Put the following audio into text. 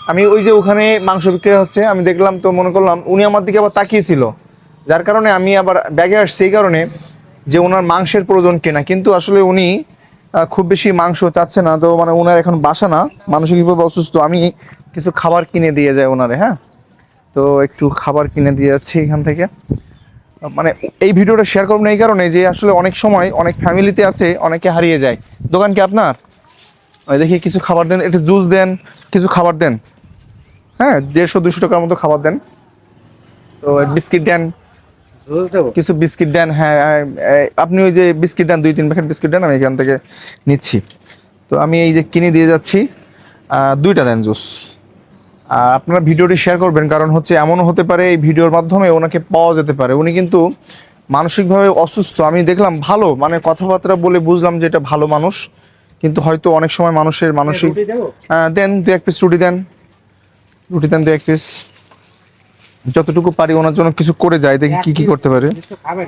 আমি ওই যে ওখানে মাংস বিক্রি হচ্ছে আমি দেখলাম, তো মনে করলাম উনি আমার দিকে আবার তাকিয়েছিল, যার কারণে আমি আবার ব্যাগে আসছি এই কারণে যে ওনার মাংসের প্রয়োজন কিনা, কিন্তু আসলে উনি খুব বেশি মাংস চাচ্ছে না, তো মানে ওনার এখন বাসা না, মানসিকভাবে অসুস্থ। আমি কিছু খাবার কিনে দিয়ে যাই ওনারে, হ্যাঁ। তো একটু খাবার কিনে দিয়ে যাচ্ছি এখান থেকে। মানে এই ভিডিওটা শেয়ার করবো না এই কারণে যে আসলে অনেক সময় অনেক ফ্যামিলিতে আছে অনেকে হারিয়ে যায়। দোকান কি আপনার? দেখি কিছু খাবার দেন, একটু জুস দেন, কিছু খাবার দেন, হ্যাঁ 150-200 টাকার মতো খাবার দেন। তো বিস্কিট দেন, জুস দেবো? কিছু বিস্কিট দেন, হ্যাঁ আপনি ওই যে বিস্কিট দেন, 2-3 প্যাকেট বিস্কিট দেন, আমি এখান থেকে নিচ্ছি। তো আমি এই যে কিনে দিয়ে যাচ্ছি, 2টা দেন জুস। আপনারা ভিডিওটি শেয়ার করবেন, কারণ হচ্ছে এমনও হতে পারে এই ভিডিওর মাধ্যমে ওনাকে পাওয়া যেতে পারে। উনি কিন্তু মানসিকভাবে অসুস্থ, আমি দেখলাম ভালো, মানে কথাবার্তা বলে বুঝলাম যে এটা ভালো মানুষ, কিন্তু হয়তো অনেক সময় মানুষের মানসিক। রুটি দেবো? দেন 2-1 পিস রুটি দেন, রুটি দেন 2-1 পিস। যতটুকু পারি ওনার জন্য কিছু করে যাই, দেখি কি কি করতে পারে। কিছু খাবেন?